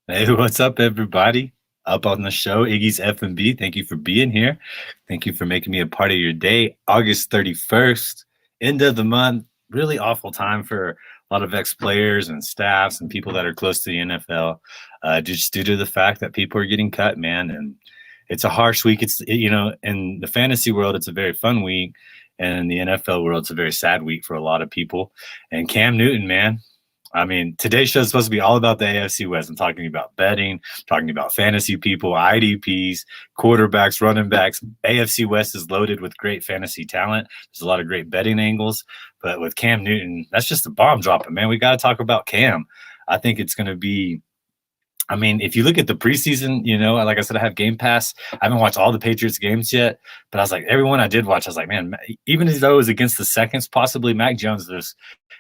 Hey, what's up, everybody? Up on the show, Iggy's F&B. Thank you for being here. Thank you for making me a part of your day. August 31st, end of the month. Really awful time for a lot of ex-players and staffs and people that are close to the NFL, just due to the fact that people are getting cut, man. And it's a harsh week. In the fantasy world, it's a very fun week. And in the NFL world, it's a very sad week for a lot of people. And Cam Newton, man, I mean, today's show is supposed to be all about the AFC West. I'm talking about betting, talking about fantasy people, IDPs, quarterbacks, running backs. AFC West is loaded with great fantasy talent. There's a lot of great betting angles. But with Cam Newton, that's just a bomb dropping, man. We got to talk about Cam. I think it's going to be. I mean, if you look at the preseason, like I said, I have Game Pass. I haven't watched all the Patriots games yet, but I was like, everyone I did watch, I was like, man, even though it was against the seconds, possibly Mac Jones,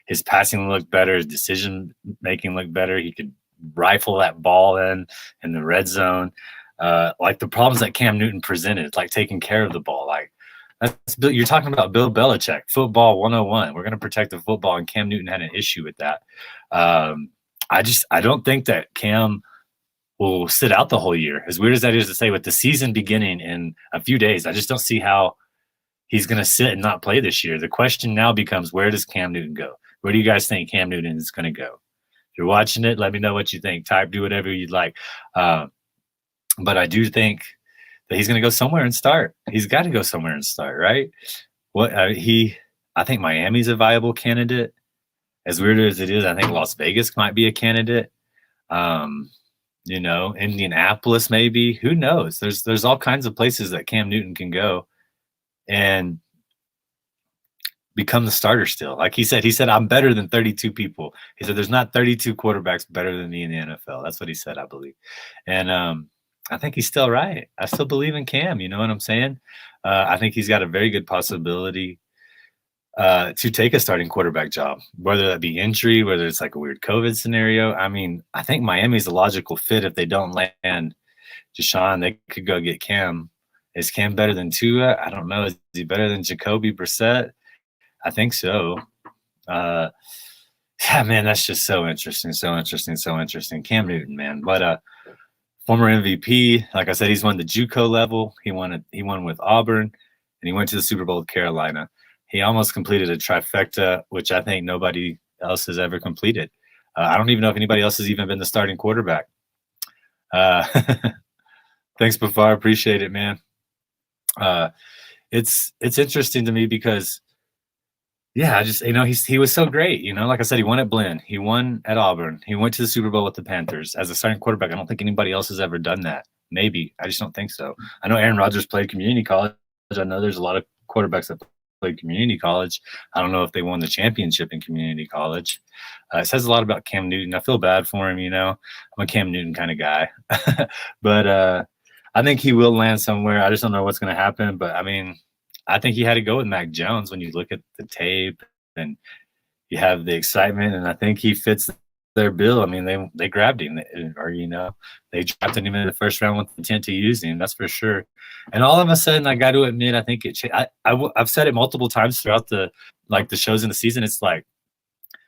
his passing looked better, his decision making looked better. He could rifle that ball in the red zone. Like the problems that Cam Newton presented, like taking care of the ball, like you're talking about Bill Belichick, football 101. We're going to protect the football, and Cam Newton had an issue with that. I don't think that Cam will sit out the whole year. As weird as that is to say, with the season beginning in a few days, I just don't see how he's going to sit and not play this year. The question now becomes, where does Cam Newton go? Where do you guys think Cam Newton is going to go? If you're watching it, let me know what you think. Type, do whatever you'd like. But I do think that he's going to go somewhere and start. He's got to go somewhere and start, right? I think Miami's a viable candidate. As weird as it is, I think Las Vegas might be a candidate. Indianapolis maybe. Who knows? There's all kinds of places that Cam Newton can go and become the starter still. Like he said, I'm better than 32 people. He said, there's not 32 quarterbacks better than me in the NFL. That's what he said, I believe. And I think he's still right. I still believe in Cam. You know what I'm saying? I think he's got a very good possibility to take a starting quarterback job, whether that be injury, whether it's like a weird COVID scenario. I mean, I think Miami's a logical fit. If they don't land Deshaun, they could go get Cam. Is Cam better than Tua? I don't know. Is he better than Jacoby Brissett? I think so. Yeah, man, that's just so interesting. Cam Newton, man. But former MVP, like I said, he's won the JUCO level. He won with Auburn, and he went to the Super Bowl with Carolina. He almost completed a trifecta, which I think nobody else has ever completed. I don't even know if anybody else has even been the starting quarterback. Thanks, Bafar. Appreciate it, man. It's interesting to me because, yeah, he was so great. Like I said, he won at Blinn. He won at Auburn. He went to the Super Bowl with the Panthers as a starting quarterback. I don't think anybody else has ever done that. Maybe. I just don't think so. I know Aaron Rodgers played community college. I know there's a lot of quarterbacks that played community college. I don't know if they won the championship in community college. It says a lot about Cam Newton. I feel bad for him. I'm a Cam Newton kind of guy. But I think he will land somewhere. I just don't know what's going to happen. But, I mean, I think he had to go with Mac Jones when you look at the tape and you have the excitement, and I think he fits their bill. I mean, they grabbed him, or they drafted him in the first round with the intent to use him. That's for sure. And all of a sudden, I got to admit, I think I've said it multiple times throughout the shows in the season. It's like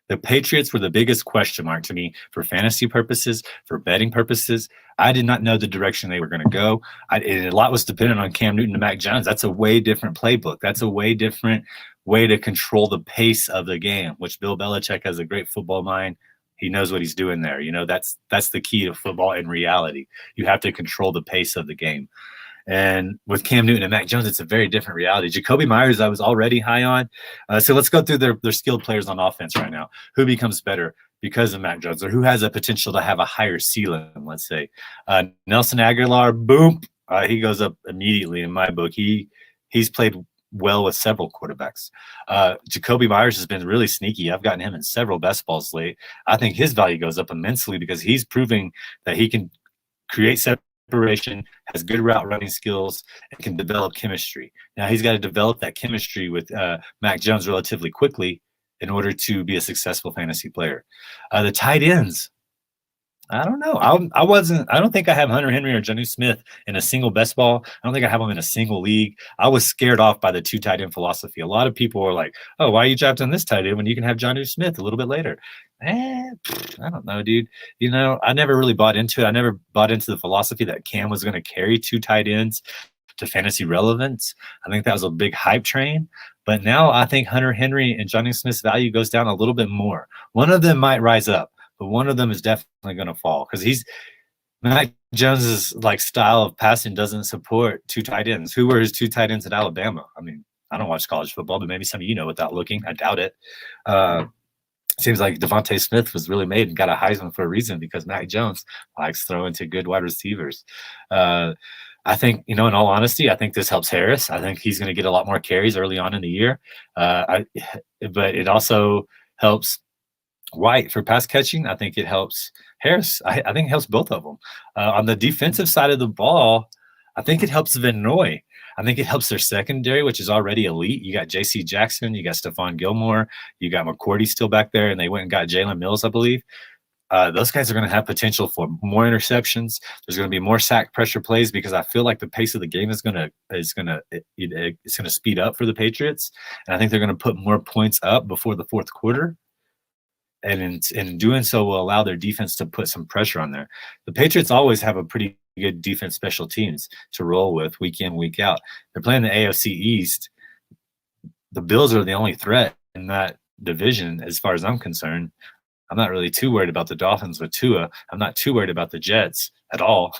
the Patriots were the biggest question mark to me for fantasy purposes, for betting purposes. I did not know the direction they were going to go. A lot was dependent on Cam Newton and Mac Jones. That's a way different playbook. That's a way different way to control the pace of the game, which Bill Belichick has a great football mind. He knows what he's doing there. That's the key to football in reality. You have to control the pace of the game. And with Cam Newton and Mac Jones, it's a very different reality. Jacoby Myers, I was already high on. So let's go through their skilled players on offense right now. Who becomes better because of Mac Jones, or who has a potential to have a higher ceiling, let's say? Nelson Aguilar, boom, he goes up immediately in my book. He's played well with several quarterbacks. Jacoby Myers has been really sneaky. I've gotten him in several best balls late. I think his value goes up immensely because he's proving that he can create separation, has good route running skills, and can develop chemistry. Now he's got to develop that chemistry with Mac Jones relatively quickly in order to be a successful fantasy player. The tight ends. I don't know. I don't think I have Hunter Henry or Jonnu Smith in a single best ball. I don't think I have them in a single league. I was scared off by the two tight end philosophy. A lot of people were like, "Oh, why are you drafting this tight end when you can have Jonnu Smith a little bit later?" I don't know, dude. I never really bought into it. I never bought into the philosophy that Cam was going to carry two tight ends to fantasy relevance. I think that was a big hype train. But now I think Hunter Henry and Jonnu Smith's value goes down a little bit more. One of them might rise up, but one of them is definitely going to fall because Mac Jones's like style of passing doesn't support two tight ends. Who were his two tight ends at Alabama? I mean, I don't watch college football, but maybe some of you know without looking. I doubt it. Seems like Devontae Smith was really made and got a Heisman for a reason because Mac Jones likes throwing to good wide receivers. I think, in all honesty, I think this helps Harris. I think he's going to get a lot more carries early on in the year. But it also helps White for pass catching. I think it helps Harris. I think it helps both of them. On the defensive side of the ball, I think it helps Van Noy. I think it helps their secondary, which is already elite. You got J.C. Jackson, you got Stephon Gilmore, you got McCourty still back there, and they went and got Jalen Mills, I believe. Those guys are going to have potential for more interceptions. There's going to be more sack pressure plays because I feel like the pace of the game is going to speed up for the Patriots, and I think they're going to put more points up before the fourth quarter. And in doing so will allow their defense to put some pressure on there. The Patriots always have a pretty good defense special teams to roll with week in, week out. They're playing the AFC East. The Bills are the only threat in that division as far as I'm concerned. I'm not really too worried about the Dolphins with Tua. I'm not too worried about the Jets at all.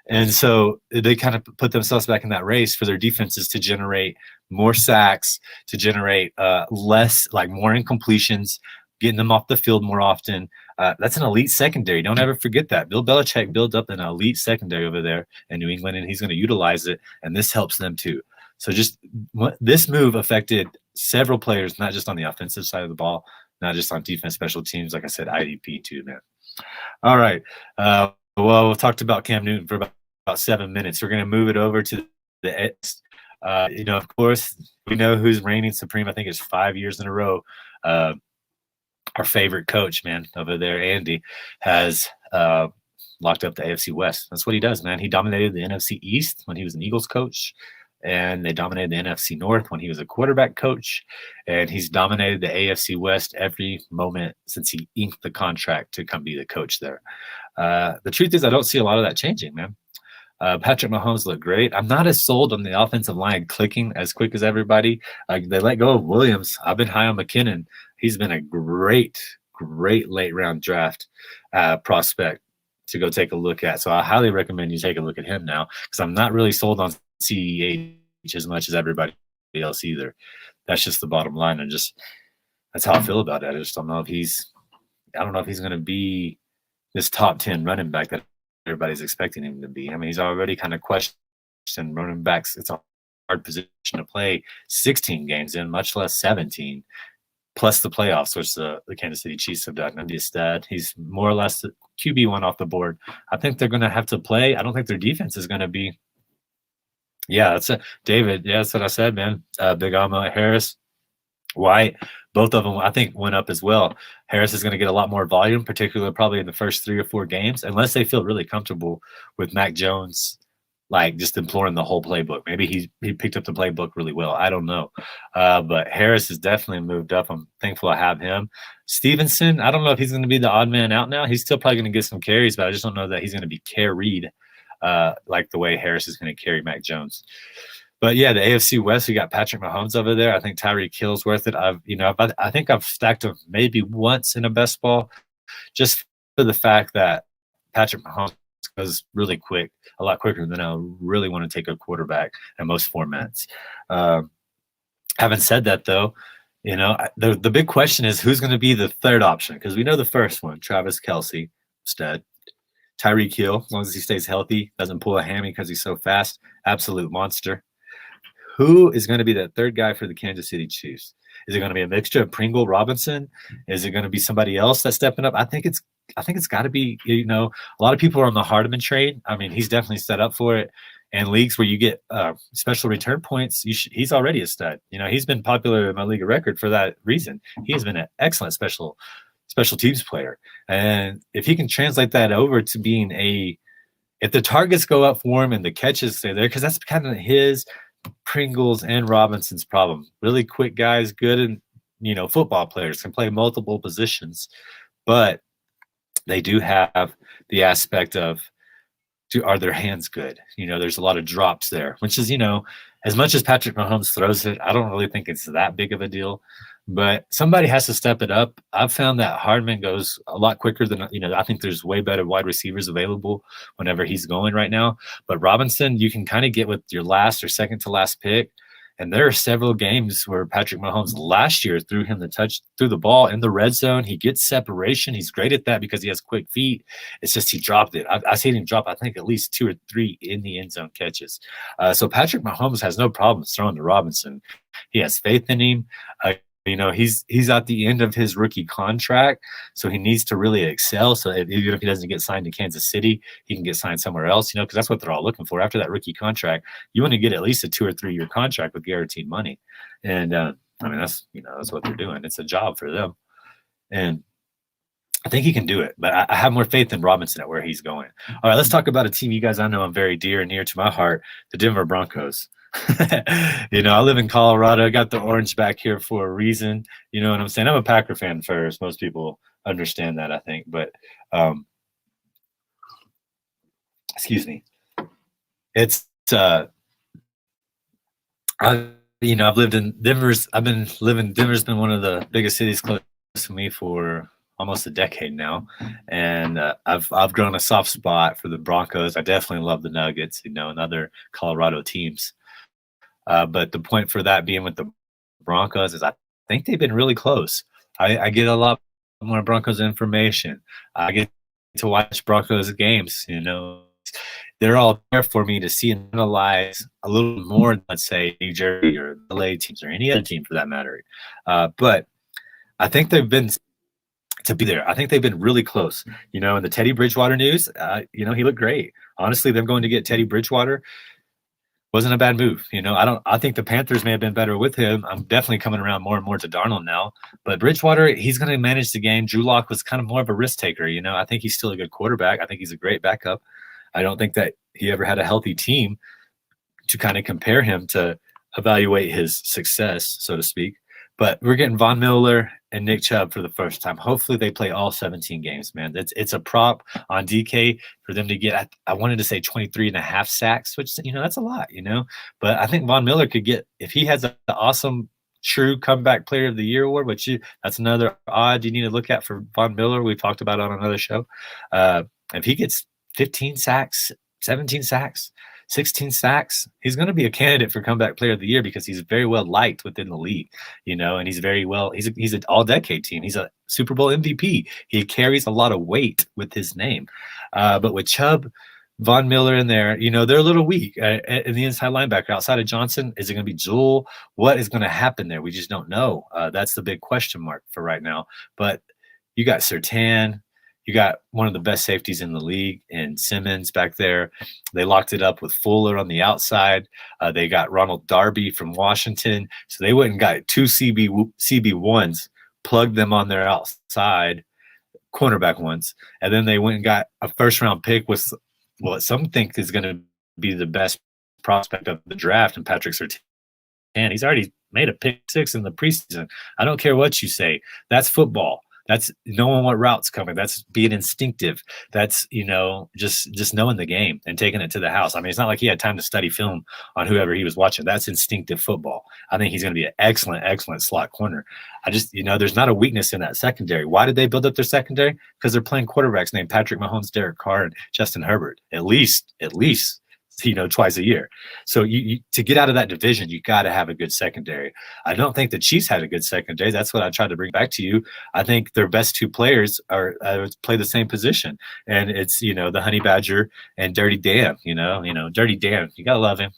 And so they kind of put themselves back in that race for their defenses to generate more sacks, to generate less, like more incompletions, getting them off the field more often. That's an elite secondary. Don't ever forget that. Bill Belichick built up an elite secondary over there in New England, and he's going to utilize it, and this helps them too. So just this move affected several players, not just on the offensive side of the ball, not just on defense, special teams. Like I said, IDP too, man. All right. Well, we've talked about Cam Newton for about 7 minutes. We're going to move it over to the of course, we know who's reigning supreme. I think it's 5 years in a row. Our favorite coach, man, over there, Andy, has locked up the AFC West. That's what he does, man. He dominated the NFC East when he was an Eagles coach, and they dominated the NFC North when he was a quarterback coach, and he's dominated the AFC West every moment since he inked the contract to come be the coach there. The truth is I don't see a lot of that changing, man. Patrick Mahomes looked great. I'm not as sold on the offensive line clicking as quick as everybody. They let go of Williams. I've been high on McKinnon. He's been a great late round draft prospect to go take a look at. So I highly recommend you take a look at him now because I'm not really sold on CEH as much as everybody else either. That's just the bottom line. And just that's how I feel about it. I just don't know if he's going to be this top 10 running back that everybody's expecting him to be. I mean, he's already kind of questioned running backs. It's a hard position to play 16 games in, much less 17, plus the playoffs, which the Kansas City Chiefs have done. And he's more or less the QB1 off the board. I think they're going to have to play. I don't think their defense is going to be. Yeah, that's it. David, yeah, that's what I said, man. Big Alma, Harris, White, both of them, I think, went up as well. Harris is going to get a lot more volume, particularly probably in the first 3 or 4 games, unless they feel really comfortable with Mac Jones, like just imploring the whole playbook. Maybe he picked up the playbook really well. I don't know. But Harris has definitely moved up. I'm thankful I have him. Stevenson, I don't know if he's going to be the odd man out now. He's still probably going to get some carries, but I just don't know that he's going to be carried like the way Harris is going to carry Mac Jones. But yeah, the AFC West, we got Patrick Mahomes over there. I think Tyreek Hill's worth it. I think I've stacked him maybe once in a best ball, just for the fact that Patrick Mahomes goes really quick, a lot quicker than I really want to take a quarterback in most formats. Having said that, though, the big question is who's going to be the third option, because we know the first one, Travis Kelce, stud. Tyreek Hill, as long as he stays healthy, doesn't pull a hammy because he's so fast, absolute monster. Who is going to be that third guy for the Kansas City Chiefs? Is it going to be a mixture of Pringle, Robinson? Is it going to be somebody else that's stepping up? I think it's got to be, a lot of people are on the Hardman trade. I mean, he's definitely set up for it. And leagues where you get special return points, he's already a stud. He's been popular in my league of record for that reason. He has been an excellent special special teams player. And if he can translate that over to being if the targets go up for him and the catches stay there, because that's kind of his, Pringles and Robinson's problem. Really quick guys, good and football players can play multiple positions, but they do have the aspect of are their hands good? There's a lot of drops there, which is, as much as Patrick Mahomes throws it, I don't really think it's that big of a deal. But somebody has to step it up. I've found that Hardman goes a lot quicker than, I think there's way better wide receivers available whenever he's going right now. But Robinson, you can kind of get with your last or second to last pick. And there are several games where Patrick Mahomes last year threw the ball in the red zone. He gets separation. He's great at that because he has quick feet. It's just he dropped it. I've seen him drop, I think, at least 2 or 3 in the end zone catches. So Patrick Mahomes has no problems throwing to Robinson. He has faith in him. He's at the end of his rookie contract, so he needs to really excel. So even if he doesn't get signed to Kansas City, he can get signed somewhere else, because that's what they're all looking for. After that rookie contract, you want to get at least a 2 or 3 year contract with guaranteed money. And that's what they're doing. It's a job for them. And I think he can do it, but I have more faith in Robinson at where he's going. All right, let's talk about a team you guys I know I'm very dear and near to my heart, the Denver Broncos. I live in Colorado. I got the orange back here for a reason. You know what I'm saying? I'm a Packer fan first. Most people understand that, I think. But excuse me. It's I've lived in Denver's. Denver's been one of the biggest cities close to me for almost a decade now, and I've grown a soft spot for the Broncos. I definitely love the Nuggets, and other Colorado teams. But the point for that being with the Broncos is I think they've been really close. I get a lot more Broncos information. I get to watch Broncos games. They're all there for me to see and analyze a little more than, let's say, New Jersey or LA teams or any other team for that matter. But I think they've been to be there. I think they've been really close. In the Teddy Bridgewater news, he looked great. Honestly, them going to get Teddy Bridgewater wasn't a bad move. I think the Panthers may have been better with him. I'm definitely coming around more and more to Darnold now. But Bridgewater, he's going to manage the game. Drew Lock was kind of more of a risk taker. I think he's still a good quarterback. I think he's a great backup. I don't think that he ever had a healthy team to kind of compare him to evaluate his success, so to speak. But we're getting Von Miller and Nick Chubb for the first time. Hopefully they play all 17 games, man. It's a prop on DK for them to get, I wanted to say 23.5 sacks, which, that's a lot, But I think Von Miller could get, if he has an awesome, true comeback player of the year award, that's another odd you need to look at for Von Miller. We've talked about on another show. If he gets 15 sacks, 17 sacks, 16 sacks, he's going to be a candidate for comeback player of the year because he's very well liked within the league, and he's an all-decade team. He's a Super Bowl MVP. He carries a lot of weight with his name. But with Chubb, Von Miller in there, they're a little weak in the inside linebacker. Outside of Johnson, is it going to be Jewell? What is going to happen there? We just don't know. That's the big question mark for right now. But you got Surtain. You got one of the best safeties in the league in Simmons back there. They locked it up with Fuller on the outside. They got Ronald Darby from Washington. So they went and got 2 CB1s, plugged them on their outside, cornerback ones. And then they went and got a first-round pick with what some think is going to be the best prospect of the draft, and Patrick Surtain. He's already made a pick 6 in the preseason. I don't care what you say. That's football. That's knowing what route's coming. That's being instinctive. That's, just knowing the game and taking it to the house. I mean, it's not like he had time to study film on whoever he was watching. That's instinctive football. I think he's going to be an excellent, excellent slot corner. I just, there's not a weakness in that secondary. Why did they build up their secondary? Because they're playing quarterbacks named Patrick Mahomes, Derek Carr, and Justin Herbert. At least, twice a year. So you to get out of that division, you got to have a good secondary. I don't think the Chiefs had a good secondary. That's what I tried to bring back to you. I think their best 2 players play the same position, and it's the Honey Badger and Dirty Dan. Dirty Dan. You gotta love him.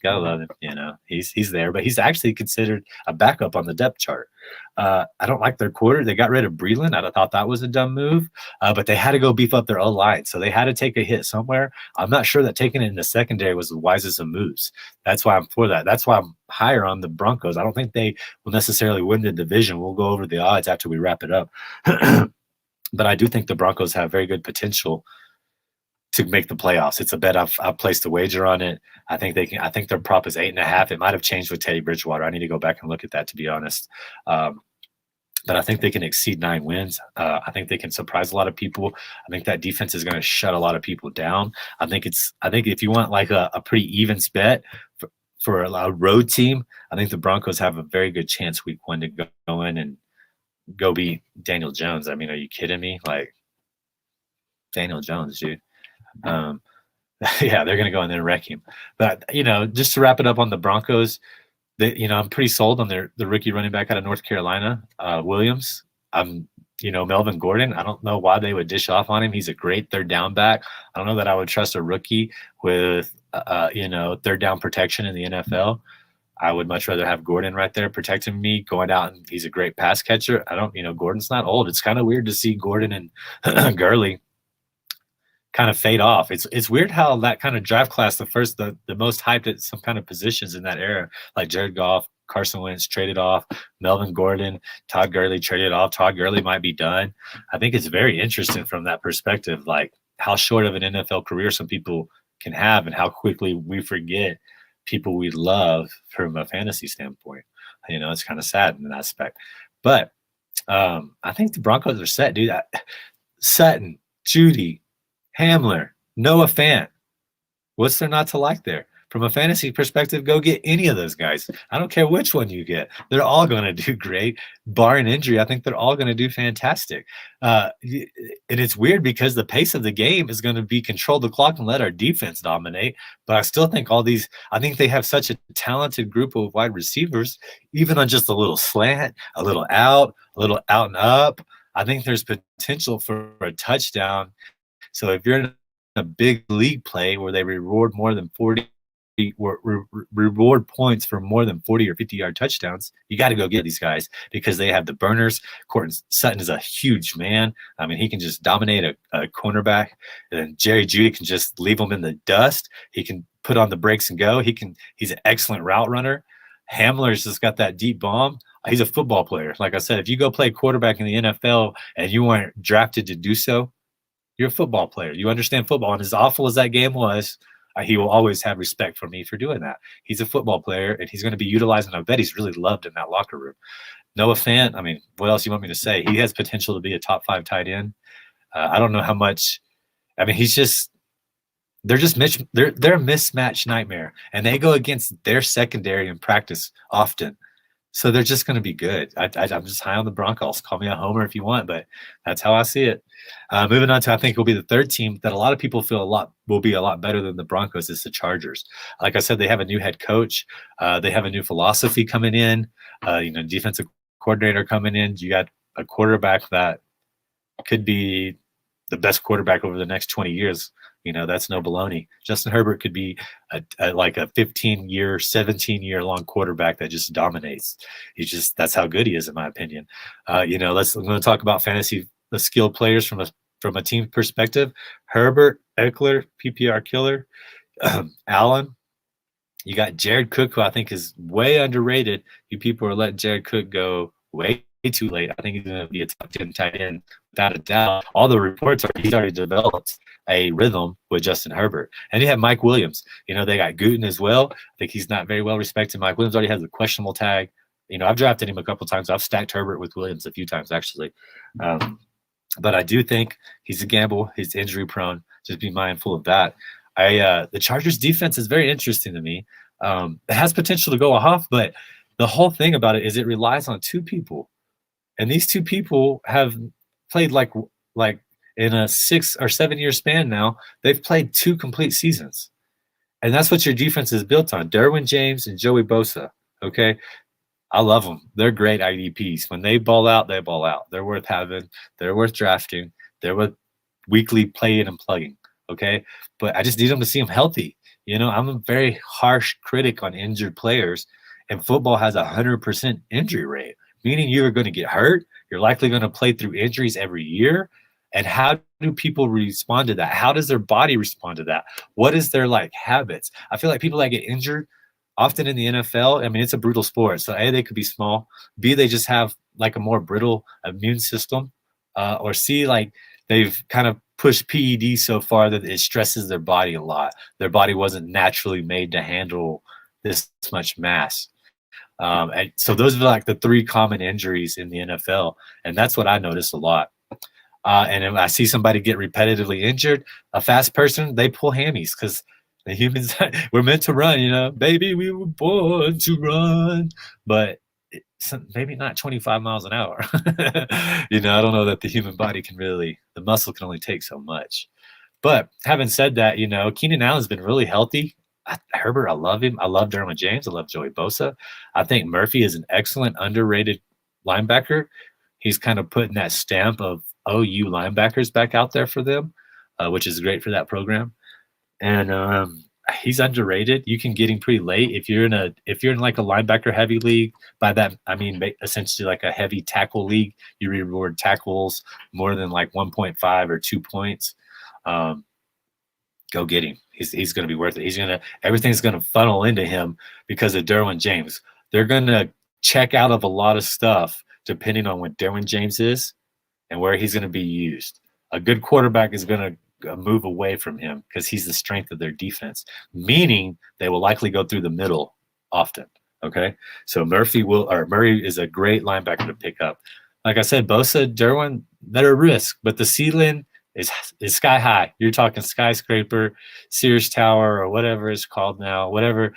He's there, but he's actually considered a backup on the depth chart. I don't like their quarter. They got rid of Breland. I thought that was a dumb move, but they had to go beef up their O-line, so they had to take a hit somewhere. I'm not sure that taking it in the secondary was the wisest of moves. That's why I'm for that. That's why I'm higher on the Broncos. I don't think they will necessarily win the division. We'll go over the odds after we wrap it up. but I do think the Broncos have very good potential to make the playoffs. It's a bet I've placed a wager on it. I think they can. I think their prop is 8.5. It might have changed with Teddy Bridgewater. I need to go back and look at that, to be honest. But I think they can exceed 9 wins. I think they can surprise a lot of people. I think that defense is going to shut a lot of people down. I think if you want like a pretty even bet for a road team, I think the Broncos have a very good chance week 1 to go in and go beat Daniel Jones. I mean, are you kidding me? Like, Daniel Jones, dude. Yeah, they're going to go in there and wreck him. But, just to wrap it up on the Broncos, I'm pretty sold on the rookie running back out of North Carolina, Williams. Melvin Gordon. I don't know why they would dish off on him. He's a great third down back. I don't know that I would trust a rookie with, third down protection in the NFL. I would much rather have Gordon right there protecting me, going out, and he's a great pass catcher. Gordon's not old. It's kind of weird to see Gordon and Gurley kind of fade off. It's weird how that kind of draft class, the most hyped at some kind of positions in that era, like Jared Goff, Carson Wentz traded off, Melvin Gordon, Todd Gurley traded off. Todd Gurley might be done. I think it's very interesting from that perspective, like how short of an NFL career some people can have and how quickly we forget people we love from a fantasy standpoint. It's kind of sad in that aspect. But I think the Broncos are set, dude. Sutton, Judy, Hamler, Noah Fant. What's there not to like there? From a fantasy perspective, go get any of those guys. I don't care which one you get. They're all going to do great. Barring injury, I think they're all going to do fantastic. And it's weird because the pace of the game is going to be control the clock and let our defense dominate. But I still think I think they have such a talented group of wide receivers, even on just a little slant, a little out and up. I think there's potential for a touchdown. So if you're in a big league play where they reward points for more than 40 or 50-yard touchdowns, you got to go get these guys because they have the burners. Courtland Sutton is a huge man. I mean, he can just dominate a cornerback, and then Jerry Jeudy can just leave him in the dust. He can put on the brakes and go. He's an excellent route runner. Hamler's just got that deep bomb. He's a football player. Like I said, if you go play quarterback in the NFL and you weren't drafted to do so, you're a football player. You understand football. And as awful as that game was, he will always have respect for me for doing that. He's a football player, and he's going to be utilized, and I bet he's really loved in that locker room. Noah Fant, I mean, what else you want me to say? He has potential to be a top 5 tight end. I don't know how much. I mean, they're a mismatch nightmare, and they go against their secondary in practice often. So they're just going to be good. I'm just high on the Broncos. Call me a homer if you want, but that's how I see it. Moving on to, I think will be the third team that a lot of people feel will be a lot better than the Broncos is the Chargers. Like I said, they have a new head coach. They have a new philosophy coming in. Defensive coordinator coming in. You got a quarterback that could be the best quarterback over the next 20 years. That's no baloney. Justin Herbert could be like a 15-year, 17-year long quarterback that just dominates. That's how good he is, in my opinion. I'm going to talk about fantasy, the skilled players from a team perspective. Herbert, Eckler, PPR killer, Allen. You got Jared Cook, who I think is way underrated. You people are letting Jared Cook go way too late. I think he's going to be a top 10 tight end without a doubt. All the reports are he's already developed a rhythm with Justin Herbert. And you have Mike Williams. They got Gooten as well. I think he's not very well respected. Mike Williams already has a questionable tag. I've drafted him a couple times. I've stacked Herbert with Williams a few times, actually. But I do think he's a gamble. He's injury prone. Just be mindful of that. The Chargers defense is very interesting to me. It has potential to go off, but the whole thing about it is it relies on 2 people. And these 2 people have played like in a 6 or 7 year span now, they've played 2 complete seasons. And that's what your defense is built on. Derwin James and Joey Bosa. Okay. I love them. They're great IDPs. When they ball out, they ball out. They're worth having. They're worth drafting. They're worth weekly playing and plugging. Okay. But I just need them to see them healthy. I'm a very harsh critic on injured players, and football has 100% injury rate, meaning you're going to get hurt. You're likely going to play through injuries every year. And how do people respond to that? How does their body respond to that? What is their habits? I feel like people that get injured often in the NFL, I mean, it's a brutal sport. So A, they could be small. B, they just have a more brittle immune system. or C, like they've kind of pushed PED so far that it stresses their body a lot. Their body wasn't naturally made to handle this much mass. And so those are like the three common injuries in the NFL, and that's what I notice a lot. And if I see somebody get repetitively injured, a fast person, they pull hammies because the humans, we're meant to run, baby, we were born to run, but maybe not 25 miles an hour. I don't know that the human body the muscle can only take so much. But having said that, Keenan Allen's been really healthy. Herbert, I love him. I love Derwin James. I love Joey Bosa. I think Murphy is an excellent, underrated linebacker. He's kind of putting that stamp of OU linebackers back out there for them, which is great for that program. And he's underrated. You can get him pretty late if you're in like a linebacker heavy league. By that I mean essentially like a heavy tackle league. You reward tackles more than like 1.5 or 2 points. Go get him. He's going to be worth it. Everything's going to funnel into him because of Derwin James. They're going to check out of a lot of stuff depending on what Derwin James is and where he's going to be used. A good quarterback is going to move away from him because he's the strength of their defense, meaning they will likely go through the middle often. Okay, so Murray is a great linebacker to pick up. Like I said, Bosa, Derwin, they're a risk, but the ceiling is sky high. You're talking skyscraper, Sears Tower, or whatever it's called now, whatever,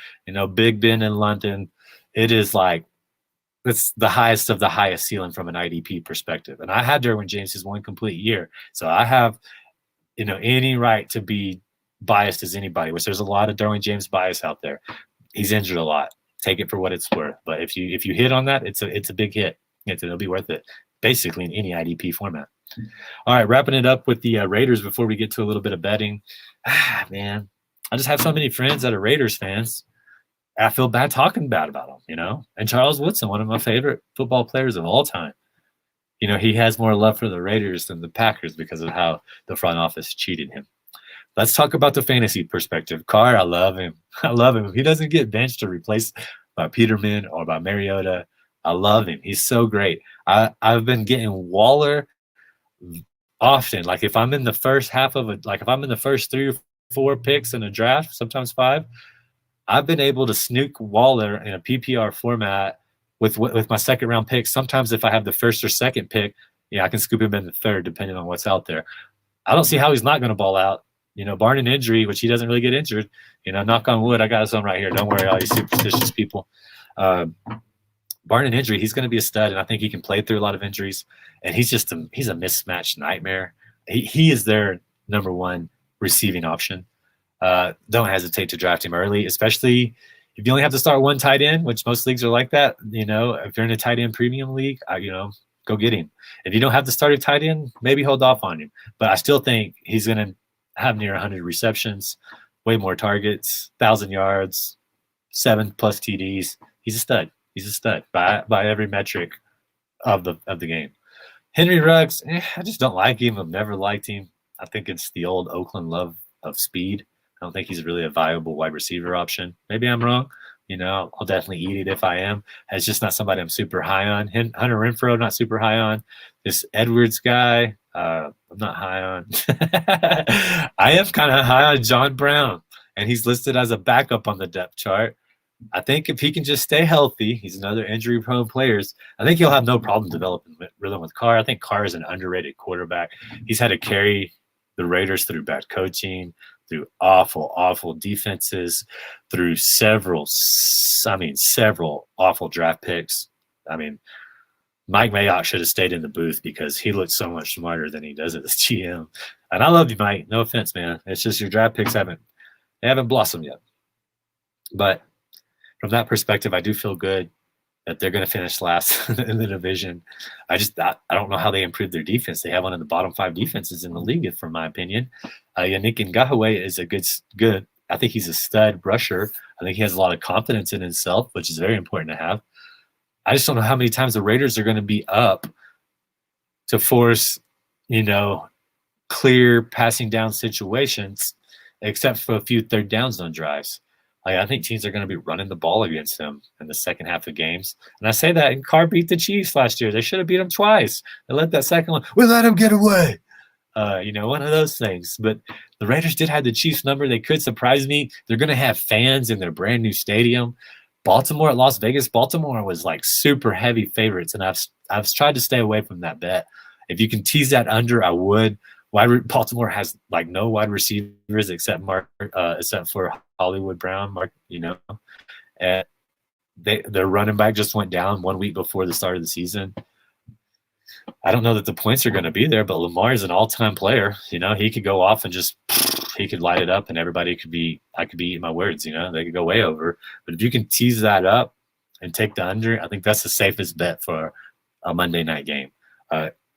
Big Ben in London. It is like, it's the highest of the highest ceiling from an IDP perspective. And I had Derwin James his one complete year. So I have, any right to be biased as anybody, which there's a lot of Derwin James bias out there. He's injured a lot. Take it for what it's worth. But if you hit on that, it's a big hit. It'll be worth it, basically in any IDP format. All right, wrapping it up with the Raiders before we get to a little bit of betting. Man, I just have so many friends that are Raiders fans. I feel bad talking bad about them, And Charles Woodson, one of my favorite football players of all time. He has more love for the Raiders than the Packers because of how the front office cheated him. Let's talk about the fantasy perspective. Carr, I love him. If he doesn't get benched or replaced by Peterman or by Mariota, I love him. He's so great. I've been getting Waller often. Like if I'm in the first if I'm in the first 3 or 4 picks in a draft, sometimes 5, I've been able to snook Waller in a PPR format with my second round pick. Sometimes if I have the first or second pick, I can scoop him in the third, depending on what's out there. I don't see how he's not going to ball out, barring an injury, which he doesn't really get injured. Knock on wood, I got some right here. Don't worry, all you superstitious people. Barring an injury, he's going to be a stud, and I think he can play through a lot of injuries. And he's a mismatched nightmare. He is their number one receiving option. Don't hesitate to draft him early, especially if you only have to start one tight end, which most leagues are like that. If you're in a tight end premium league, go get him. If you don't have to start a tight end, maybe hold off on him. But I still think he's going to have near 100 receptions, way more targets, 1,000 yards, 7+ TDs. He's a stud. He's a stud by every metric of the game. Henry Ruggs, I just don't like him. I've never liked him. I think it's the old Oakland love of speed. I don't think he's really a viable wide receiver option. Maybe I'm wrong. I'll definitely eat it if I am. It's just not somebody I'm super high on. Hunter Renfrow, not super high on. This Edwards guy, I'm not high on. I am kind of high on John Brown, and he's listed as a backup on the depth chart. I think if he can just stay healthy, he's another injury-prone player. I think he'll have no problem developing rhythm with Carr. I think Carr is an underrated quarterback. He's had to carry the Raiders through bad coaching, through awful defenses, through several awful draft picks. Mike Mayock should have stayed in the booth because he looks so much smarter than he does as GM. And I love you, Mike. No offense, man. It's just your draft picks haven't blossomed yet. But from that perspective, I do feel good that they're going to finish last in the division. I don't know how they improved their defense. They have one of the bottom 5 defenses in the league, from my opinion. Yannick Ngakoue is a good. I think he's a stud rusher. I think he has a lot of confidence in himself, which is very important to have. I just don't know how many times the Raiders are going to be up to force, clear passing down situations, except for a few third downs on drives. I think teams are going to be running the ball against them in the second half of games. And I say that, and Carr beat the Chiefs last year. They should have beat them twice. They let that second one. We let them get away. One of those things. But the Raiders did have the Chiefs number. They could surprise me. They're going to have fans in their brand new stadium. Baltimore at Las Vegas. Baltimore was like super heavy favorites, and I've tried to stay away from that bet. If you can tease that under, I would. Baltimore has like no wide receivers except for Hollywood Brown, and their running back just went down 1 week before the start of the season. I don't know that the points are going to be there, but Lamar is an all-time player. He could go off and he could light it up, and I could be eating my words. They could go way over. But if you can tease that up and take the under, I think that's the safest bet for a Monday night game.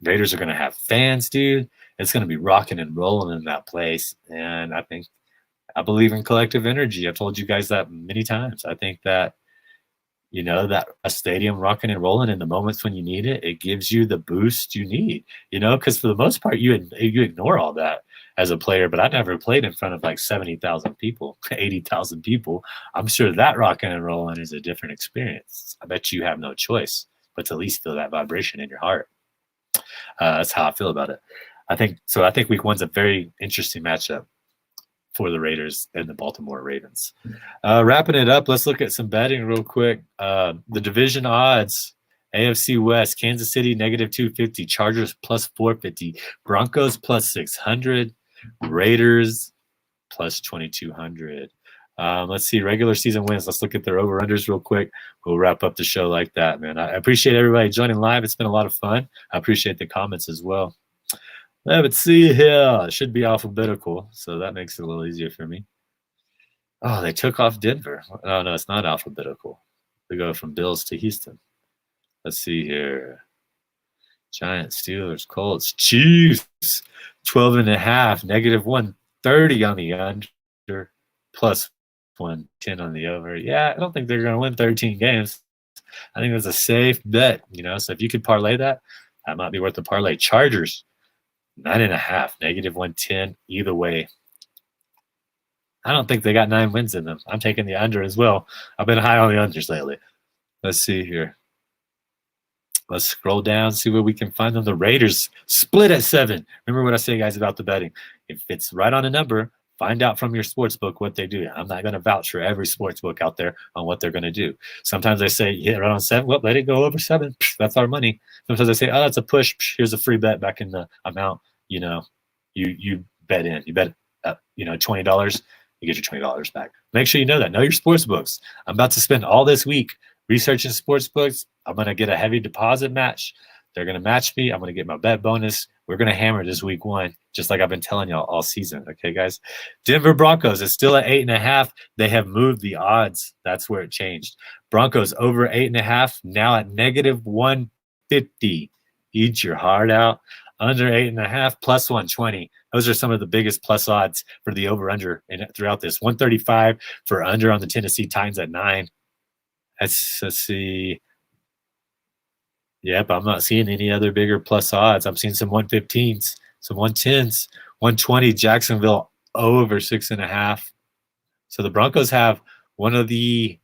Raiders are going to have fans, dude. It's going to be rocking and rolling in that place. And I believe in collective energy. I've told you guys that many times. I think that, that a stadium rocking and rolling in the moments when you need it, it gives you the boost you need, because for the most part, you ignore all that as a player. But I never played in front of like 70,000 people, 80,000 people. I'm sure that rocking and rolling is a different experience. I bet you have no choice but to at least feel that vibration in your heart. That's how I feel about it. I think week one's a very interesting matchup for the Raiders and the Baltimore Ravens. Wrapping it up, let's look at some betting real quick. The division odds: AFC West, Kansas City -250, Chargers +450, Broncos +600, Raiders +2200. Let's see regular season wins. Let's look at their over-unders real quick. We'll wrap up the show like that, man. I appreciate everybody joining live. It's been a lot of fun. I appreciate the comments as well. Let's see here. It should be alphabetical, so that makes it a little easier for me. Oh, they took off Denver. Oh, no, it's not alphabetical. They go from Bills to Houston. Let's see here. Giants, Steelers, Colts, Chiefs, 12.5, -130 on the under, +110 on the over. Yeah, I don't think they're going to win 13 games. I think that's a safe bet, so if you could parlay that might be worth the parlay. Chargers, 9.5, -110. Either way, I don't think they got 9 wins in them. I'm taking the under as well. I've been high on the unders lately. Let's see here. Let's scroll down, see where we can find them. The Raiders split at 7. Remember what I say, guys, about the betting. If it's right on a number, find out from your sports book what they do. I'm not going to vouch for every sports book out there on what they're going to do. Sometimes they say, hit right on 7. Well, let it go over 7. That's our money. Sometimes they say, oh, that's a push. Here's a free bet back in the amount. You bet in. You bet, $20. You get your $20 back. Make sure you know that. Know your sports books. I'm about to spend all this week researching sports books. I'm going to get a heavy deposit match. They're going to match me. I'm going to get my bet bonus. We're going to hammer this week 1, just like I've been telling y'all all season. Okay, guys? Denver Broncos is still at 8.5. They have moved the odds. That's where it changed. Broncos over 8.5, now at -150. Eat your heart out. Under 8.5, +120. Those are some of the biggest plus odds for the over-under throughout this. 135 for under on the Tennessee Titans at 9. Let's see. Yep, I'm not seeing any other bigger plus odds. I'm seeing some 115s, some 110s, 120. Jacksonville over 6.5. So the Broncos have one of the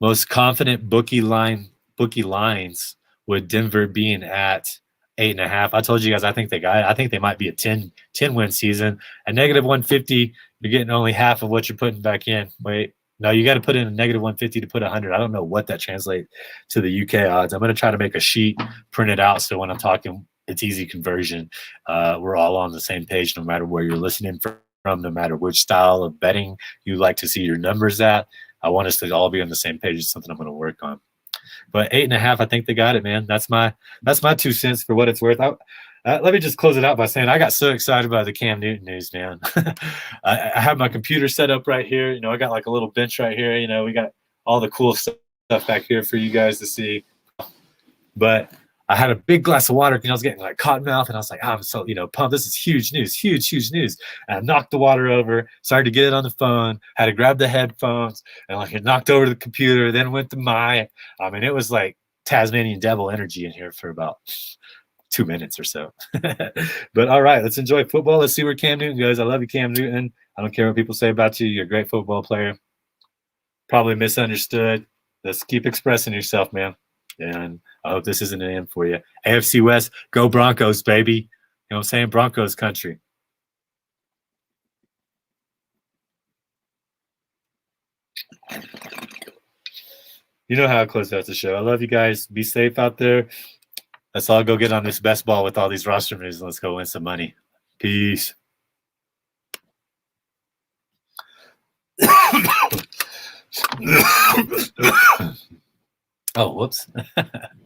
most confident bookie lines, with Denver being at 8.5. I told you guys I think they got it. I think they might be a 10 win season. At -150, you're getting only half of what you're putting back in. Wait. No, you got to put in a -150 to put 100. I don't know what that translates to the UK odds. I'm going to try to make a sheet, print it out, so when I'm talking, it's easy conversion. We're all on the same page, no matter where you're listening from, no matter which style of betting you like to see your numbers at. I want us to all be on the same page. It's something I'm going to work on. But 8.5, I think they got it, man. That's my 2 cents for what it's worth. Let me just close it out by saying I got so excited by the Cam Newton news, man. I have my computer set up right here. I got like a little bench right here. We got all the cool stuff back here for you guys to see. But I had a big glass of water, I was getting like cotton mouth, and I was like, I'm so, pumped. This is huge news, huge news. And I knocked the water over, started to get it on the phone, had to grab the headphones, and like it knocked over the computer, then went to it was like Tasmanian devil energy in here for about 2 minutes or so. But all right, let's enjoy football. Let's see where Cam Newton goes. I love you, Cam Newton. I don't care what people say about you. You're a great football player. Probably misunderstood. Let's keep expressing yourself, man. And I hope this isn't an end for you. AFC West, go Broncos, baby. You know what I'm saying? Broncos country. You know how I close out the show. I love you guys. Be safe out there. Let's all go get on this best ball with all these roster moves. Let's go win some money. Peace. Oh, whoops.